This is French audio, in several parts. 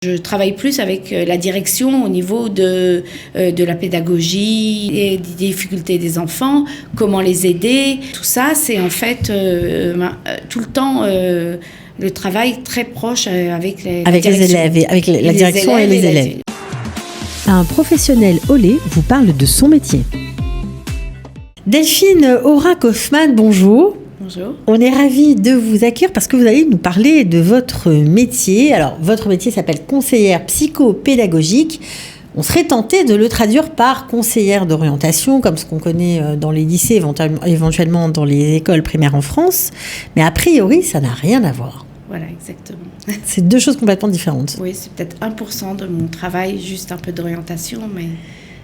Je travaille plus avec la direction au niveau de la pédagogie et des difficultés des enfants, comment les aider. Tout ça, c'est en fait tout le temps le travail très proche avec les élèves, avec la direction et les élèves. Un professionnel au lait vous parle de son métier. Delphine Aura-Kaufmann, bonjour. Bonjour. On est ravis de vous accueillir parce que vous allez nous parler de votre métier. Alors, votre métier s'appelle conseillère psychopédagogique. On serait tenté de le traduire par conseillère d'orientation, comme ce qu'on connaît dans les lycées, éventuellement dans les écoles primaires en France. Mais a priori, ça n'a rien à voir. Voilà, exactement. C'est deux choses complètement différentes. Oui, c'est peut-être 1% de mon travail, juste un peu d'orientation, mais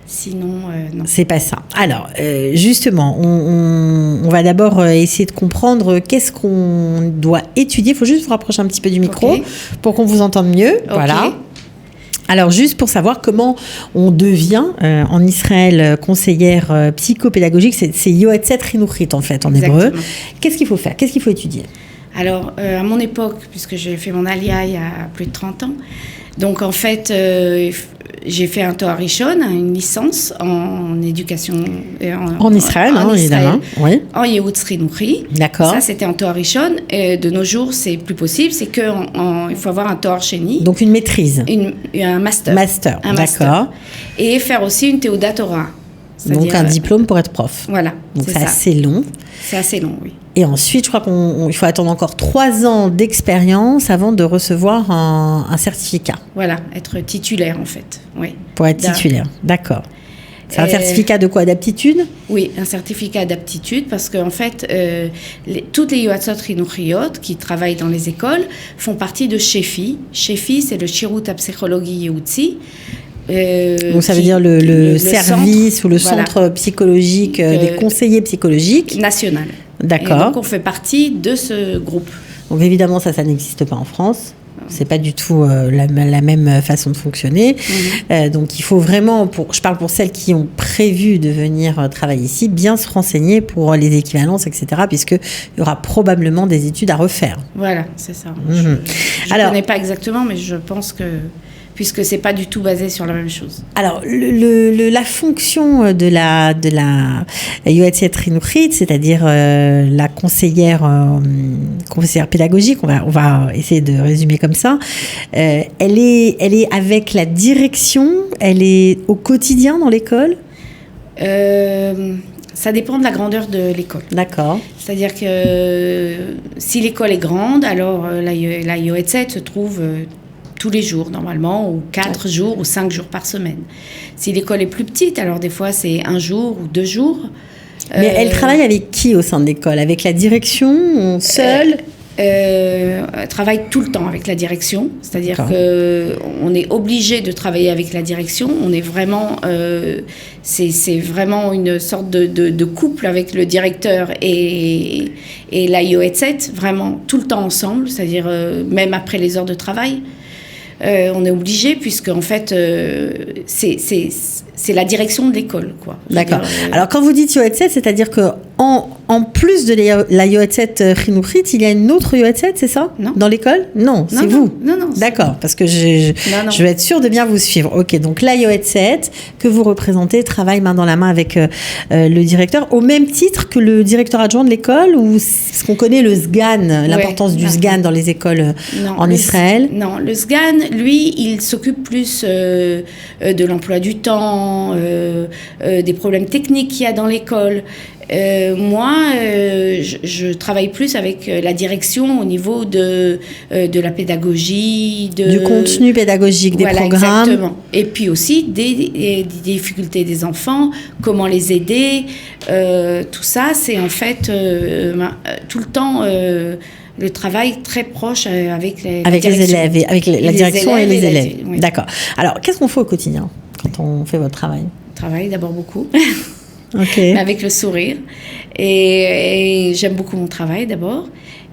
sinon, non. C'est pas ça. Alors, justement, on va d'abord essayer de comprendre qu'est-ce qu'on doit étudier. Il faut juste vous rapprocher un petit peu du micro pour qu'on vous entende mieux. Okay. Voilà. Alors, juste pour savoir comment on devient en Israël conseillère psychopédagogique, c'est Yoetzet Chinuchit en fait, en hébreu. Qu'est-ce qu'il faut faire? Qu'est-ce qu'il faut étudier? Alors, à mon époque, puisque j'ai fait mon Aliyah il y a plus de 30 ans, donc en fait, j'ai fait un Toar Rishon, une licence en éducation... En Israël, évidemment. Oui. En Yehoutz Chinuchi. D'accord. Ça, c'était en Toar Rishon. Et de nos jours, c'est plus possible. C'est qu'il faut avoir un Toar Sheni. Donc une maîtrise. Un master. D'accord. Et faire aussi une Teudat Torah. Donc un diplôme pour être prof. Voilà, donc c'est assez long. C'est assez long, oui. Et ensuite, je crois qu'il faut attendre encore 3 ans d'expérience avant de recevoir un certificat. Voilà, être titulaire en fait, oui. Pour être titulaire, d'accord. C'est un certificat de quoi? D'aptitude? Oui, un certificat d'aptitude parce qu'en fait, toutes les Yoatzot Chinuchiyot qui travaillent dans les écoles font partie de Shefi. Shefi, c'est le Shirut HaPsychologi Yehoutzi. Donc ça veut dire le service centre, ou le centre psychologique des conseillers psychologiques national. D'accord. Et donc on fait partie de ce groupe. Donc évidemment ça n'existe pas en France. C'est pas du tout la même façon de fonctionner. Donc il faut vraiment, je parle pour celles qui ont prévu de venir travailler ici, bien se renseigner pour les équivalences, etc. Puisqu'il y aura probablement des études à refaire. Voilà, c'est ça. Je ne connais pas exactement, mais je pense que... puisque c'est pas du tout basé sur la même chose. Alors, la fonction de la Yoetzet Chinuchit, c'est-à-dire la conseillère pédagogique, on va essayer de résumer comme ça, elle est avec la direction, elle est au quotidien dans l'école? Ça dépend de la grandeur de l'école. D'accord. C'est-à-dire que si l'école est grande, alors la Yoetzet se trouve... tous les jours, normalement, ou 4 jours, ou 5 jours par semaine. Si l'école est plus petite, alors des fois, c'est 1 jour ou 2 jours. Mais elle travaille avec qui au sein de l'école? Avec la direction, seule? Elle travaille tout le temps avec la direction. C'est-à-dire qu'on est obligé de travailler avec la direction. On est vraiment... c'est vraiment une sorte de couple avec le directeur et la Yoetzet, vraiment tout le temps ensemble, c'est-à-dire même après les heures de travail. On est obligé puisque en fait c'est la direction de l'école, quoi. D'accord. Alors quand vous dites Yoetzet, c'est-à-dire que en plus de la Yoetzet Chinuchit, il y a une autre Yoetzet, c'est ça? Non. Dans l'école? Non, c'est vous. Non. D'accord, parce que je vais être sûre de bien vous suivre. Ok, donc la Yoetzet que vous représentez travaille main dans la main avec le directeur, au même titre que le directeur adjoint de l'école, ou est-ce qu'on connaît le SGAN, l'importance du SGAN dans les écoles en Israël? Non, le SGAN, lui, il s'occupe plus de l'emploi du temps, des problèmes techniques qu'il y a dans l'école. Moi, je travaille plus avec la direction au niveau de la pédagogie, du contenu pédagogique, des programmes. Exactement. Et puis aussi des difficultés des enfants, comment les aider. Tout ça, c'est en fait tout le temps... le travail très proche avec les élèves, avec la direction et les élèves. Oui. D'accord. Alors, qu'est-ce qu'on fait au quotidien quand on fait votre travail? On travaille d'abord beaucoup, okay. Avec le sourire. Et j'aime beaucoup mon travail d'abord.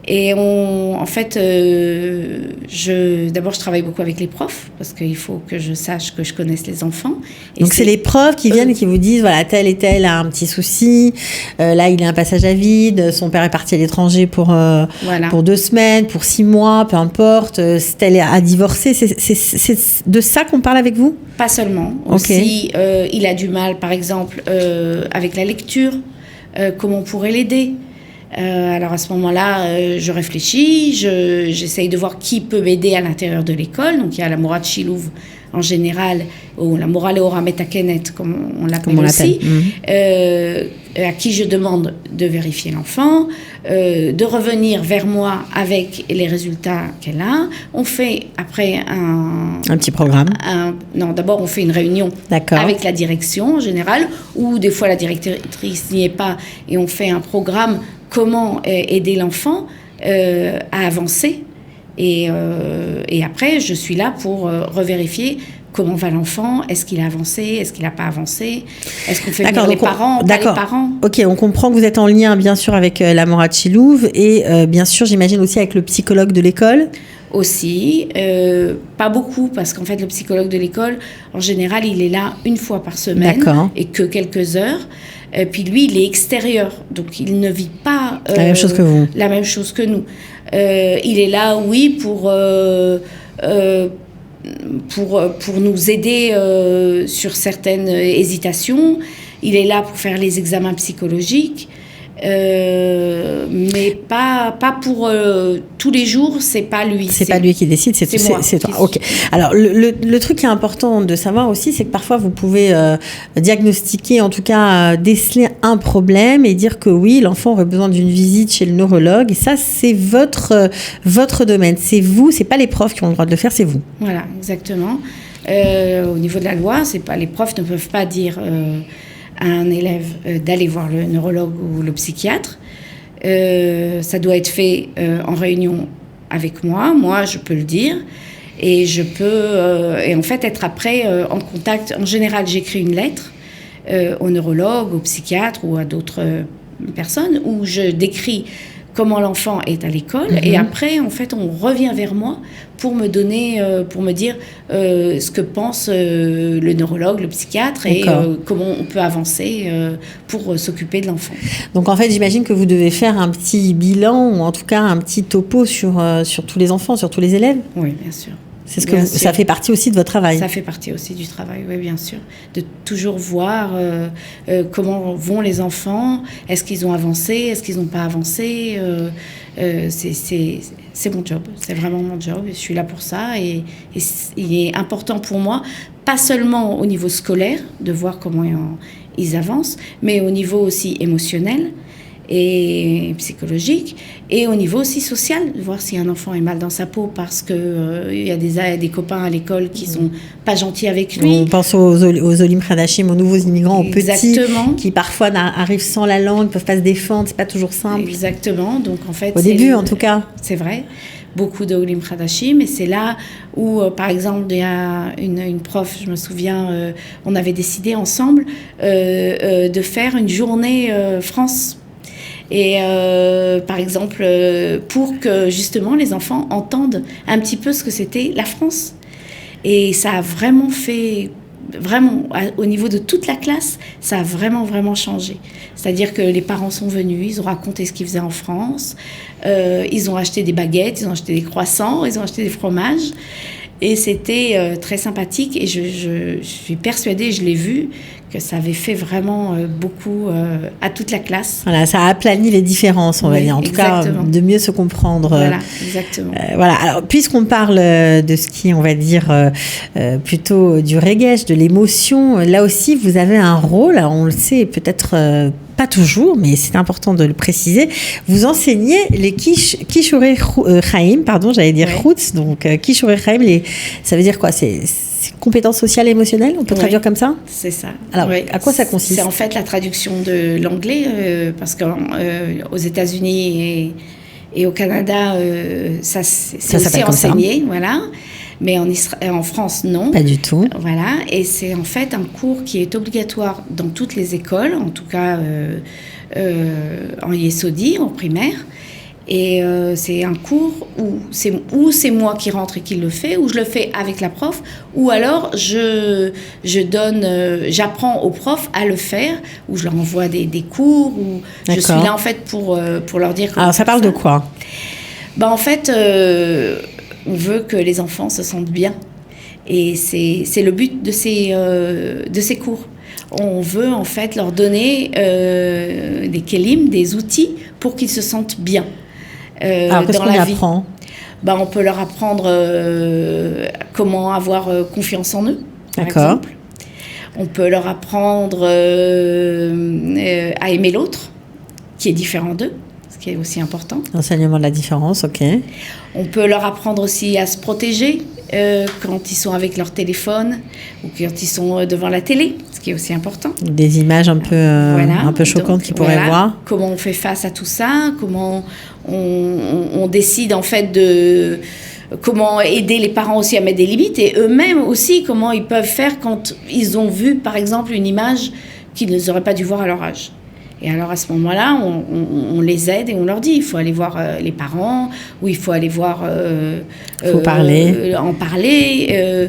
Et en fait, d'abord, je travaille beaucoup avec les profs parce qu'il faut que je sache, que je connaisse les enfants. Et donc, c'est les profs qui viennent et qui vous disent, voilà, tel et tel a un petit souci, là, il a un passage à vide, son père est parti à l'étranger pour 2 semaines, pour 6 mois, peu importe, tel a divorcé. C'est de ça qu'on parle avec vous ? Pas seulement. Aussi, il a du mal, par exemple, avec la lecture. Comment on pourrait l'aider ? Alors à ce moment-là, je réfléchis, j'essaye de voir qui peut m'aider à l'intérieur de l'école. Donc il y a la Mora de Chilouv en général, ou la Mora Leora Metakenet, comme on l'appelle aussi, à qui je demande de vérifier l'enfant, de revenir vers moi avec les résultats qu'elle a. On fait après un petit programme. D'abord on fait une réunion avec la direction en général, ou des fois la directrice n'y est pas, et on fait un programme. Comment aider l'enfant à avancer et après, je suis là pour revérifier comment va l'enfant, est-ce qu'il a avancé, est-ce qu'il n'a pas avancé, est-ce qu'on fait venir les parents, pas les parents. Ok, on comprend que vous êtes en lien bien sûr avec la Mora de Chilouv et bien sûr j'imagine aussi avec le psychologue de l'école. Aussi, pas beaucoup, parce qu'en fait le psychologue de l'école, en général, il est là une fois par semaine et que quelques heures. Puis lui, il est extérieur, donc il ne vit pas la même chose que vous. La même chose que nous. Il est là, oui, pour nous aider sur certaines hésitations. Il est là pour faire les examens psychologiques. Mais pas pour tous les jours, c'est pas lui. C'est pas lui qui décide, c'est moi. C'est toi. Ok. Alors le truc qui est important de savoir aussi, c'est que parfois vous pouvez diagnostiquer, en tout cas déceler un problème et dire que oui, l'enfant aurait besoin d'une visite chez le neurologue. Et ça, c'est votre domaine. C'est vous, c'est pas les profs qui ont le droit de le faire, c'est vous. Voilà, exactement. Au niveau de la loi, c'est pas les profs ne peuvent pas dire à un élève d'aller voir le neurologue ou le psychiatre. Ça doit être fait en réunion avec moi. Moi, je peux le dire. Et je peux et en fait être après en contact. En général, j'écris une lettre au neurologue, au psychiatre ou à d'autres personnes où je décris comment l'enfant est à l'école. Et après, en fait, on revient vers moi pour me donner, pour me dire ce que pense le neurologue, le psychiatre et comment on peut avancer pour s'occuper de l'enfant. Donc, en fait, j'imagine que vous devez faire un petit bilan ou en tout cas un petit topo sur tous les enfants, sur tous les élèves. Oui, bien sûr. C'est ce que ça fait partie aussi de votre travail. Ça fait partie aussi du travail, oui, bien sûr. De toujours voir comment vont les enfants, est-ce qu'ils ont avancé, est-ce qu'ils n'ont pas avancé. C'est mon job, c'est vraiment mon job. Je suis là pour ça et il est important pour moi, pas seulement au niveau scolaire, de voir comment ils avancent, mais au niveau aussi émotionnel et psychologique, et au niveau aussi social, de voir si un enfant est mal dans sa peau parce que il y a des copains à l'école qui sont pas gentils avec lui. On pense aux Olim Khadashim, aux nouveaux immigrants, aux petits qui parfois arrivent sans la langue, peuvent pas se défendre, c'est pas toujours simple. Exactement, donc en fait... Au début, en tout cas. C'est vrai, beaucoup de Olim Khadashim, et c'est là où, par exemple, il y a une prof, je me souviens, on avait décidé ensemble de faire une journée France. Et par exemple, pour que justement les enfants entendent un petit peu ce que c'était la France. Et ça a vraiment fait, au niveau de toute la classe, ça a vraiment changé. C'est-à-dire que les parents sont venus, ils ont raconté ce qu'ils faisaient en France, ils ont acheté des baguettes, ils ont acheté des croissants, ils ont acheté des fromages. Et c'était très sympathique et je suis persuadée, je l'ai vu, que ça avait fait vraiment beaucoup à toute la classe. Voilà, ça a aplani les différences, on va dire. En tout cas, de mieux se comprendre. Voilà, exactement. Voilà. Alors, puisqu'on parle de ce qui, on va dire, plutôt du reggae, de l'émotion, là aussi, vous avez un rôle, on le sait peut-être pas toujours, mais c'est important de le préciser. Vous enseignez les Kishore Chaim, j'allais dire Roots, donc Kishore Chaim, ça veut dire quoi ? C'est compétences sociales et émotionnelles, on peut traduire comme ça ? C'est ça. Alors, à quoi ça consiste ? C'est en fait la traduction de l'anglais, parce qu'aux États-Unis et au Canada, ça c'est aussi enseigné, voilà. Mais en France, non. Pas du tout. Voilà, et c'est en fait un cours qui est obligatoire dans toutes les écoles, en tout cas en Yesodi, en primaire. Et c'est un cours où c'est moi qui rentre et qui le fais, ou je le fais avec la prof, ou alors j'apprends aux profs à le faire, ou je leur envoie des cours, ou je suis là en fait pour leur dire comment. Alors ça parle de quoi ? En fait, on veut que les enfants se sentent bien, et c'est le but de ces cours. On veut en fait leur donner des kelim, des outils pour qu'ils se sentent bien. Alors qu'est-ce qu'on apprend ? On peut leur apprendre comment avoir confiance en eux, par exemple. On peut leur apprendre à aimer l'autre, qui est différent d'eux, ce qui est aussi important. Enseignement de la différence, ok. On peut leur apprendre aussi à se protéger quand ils sont avec leur téléphone ou quand ils sont devant la télé, ce qui est aussi important. Des images un peu choquantes qu'ils pourraient voir. Comment on fait face à tout ça, comment on décide en fait de comment aider les parents aussi à mettre des limites, et eux-mêmes aussi comment ils peuvent faire quand ils ont vu par exemple une image qu'ils n'auraient pas dû voir à leur âge. Et alors à ce moment-là, on les aide et on leur dit, il faut aller voir les parents, ou il faut aller voir... faut parler. En parler.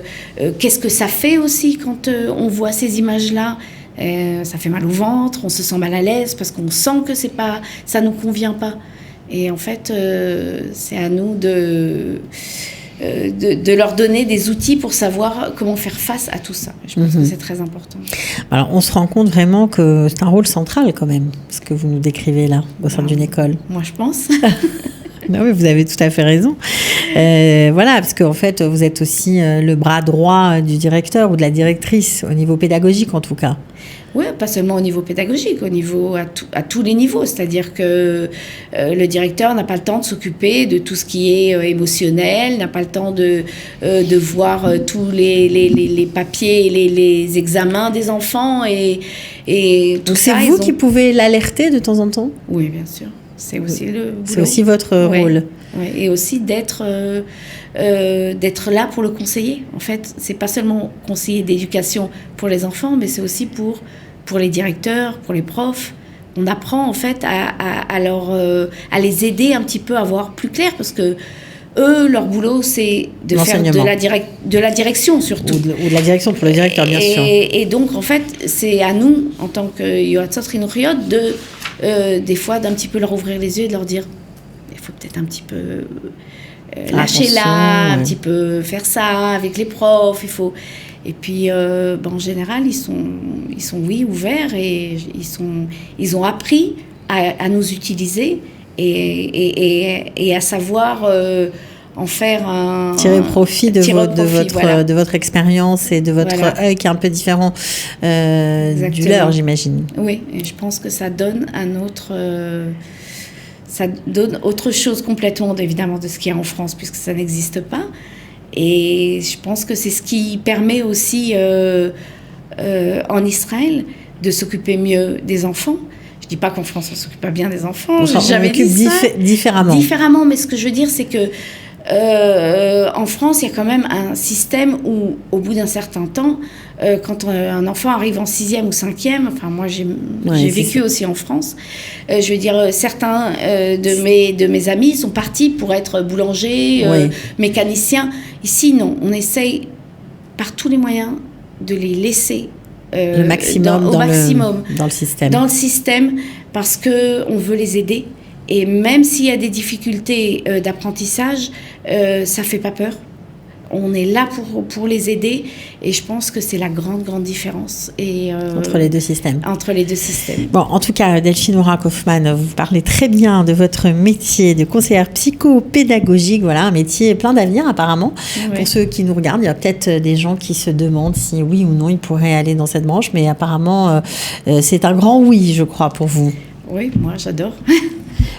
Qu'est-ce que ça fait aussi quand on voit ces images-là ? Ça fait mal au ventre, on se sent mal à l'aise parce qu'on sent que ça ne nous convient pas. Et en fait, c'est à nous de leur donner des outils pour savoir comment faire face à tout ça. Je pense que c'est très important. Alors, on se rend compte vraiment que c'est un rôle central quand même, ce que vous nous décrivez là, au sein d'une école. Moi, je pense. Non, mais vous avez tout à fait raison. Voilà, parce qu'en fait, vous êtes aussi le bras droit du directeur ou de la directrice, au niveau pédagogique en tout cas. Oui, pas seulement au niveau pédagogique, à tous les niveaux. C'est-à-dire que le directeur n'a pas le temps de s'occuper de tout ce qui est émotionnel, n'a pas le temps de voir tous les papiers, les examens des enfants. Et tout donc ça, c'est vous qui pouvez l'alerter de temps en temps ? Oui, bien sûr. C'est aussi le boulot. C'est aussi votre rôle. Ouais, et aussi d'être là pour le conseiller. En fait, c'est pas seulement conseiller d'éducation pour les enfants, mais c'est aussi pour les directeurs, pour les profs. On apprend en fait à les aider un petit peu à voir plus clair, parce que eux, leur boulot, c'est de faire de la direction surtout. Ou de la direction pour le directeur, bien sûr. Et donc, en fait, c'est à nous, en tant que Yoatzot Chinuchiot, des fois d'un petit peu leur ouvrir les yeux et de leur dire il faut peut-être un petit peu lâcher là, un petit peu faire ça avec les profs, il faut. Et puis en général ils sont ouverts, et ils ont appris à nous utiliser et à savoir en faire tirer profit de votre expérience et de votre œil qui est un peu différent du leur, j'imagine. Oui, et je pense que ça donne ça donne autre chose complètement, évidemment, de ce qu'il y a en France, puisque ça n'existe pas. Et je pense que c'est ce qui permet aussi en Israël de s'occuper mieux des enfants. Je ne dis pas qu'en France, on ne s'occupe pas bien des enfants. On s'occupe différemment. Différemment, mais ce que je veux dire, c'est que en France, il y a quand même un système où, au bout d'un certain temps, quand un enfant arrive en 6e ou 5e, enfin moi j'ai vécu aussi en France, je veux dire, certains de mes amis sont partis pour être boulangers, mécaniciens. Ici, non, on essaye par tous les moyens de les laisser le maximum dans le système. Dans le système, parce qu'on veut les aider. Et même s'il y a des difficultés d'apprentissage, ça ne fait pas peur. On est là pour les aider, et je pense que c'est la grande différence. Entre les deux systèmes. Entre les deux systèmes. Bon, en tout cas, Delphine Aura-Kaufmann, vous parlez très bien de votre métier de conseillère psychopédagogique. Voilà, un métier plein d'avenir apparemment. Oui. Pour ceux qui nous regardent, il y a peut-être des gens qui se demandent si oui ou non ils pourraient aller dans cette branche, mais apparemment, c'est un grand oui, je crois, pour vous. Oui, moi j'adore.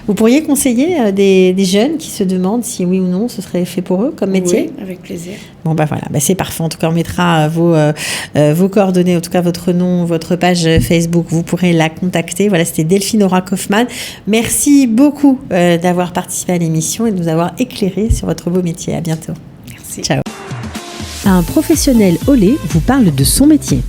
Vous pourriez conseiller des jeunes qui se demandent si oui ou non ce serait fait pour eux comme métier ? Oui, avec plaisir. Bon, voilà, c'est parfait. En tout cas, on mettra vos coordonnées, en tout cas votre nom, votre page Facebook. Vous pourrez la contacter. Voilà, c'était Delphine Aura-Kaufmann. Merci beaucoup d'avoir participé à l'émission et de nous avoir éclairé sur votre beau métier. À bientôt. Merci. Ciao. Un professionnel Olé vous parle de son métier.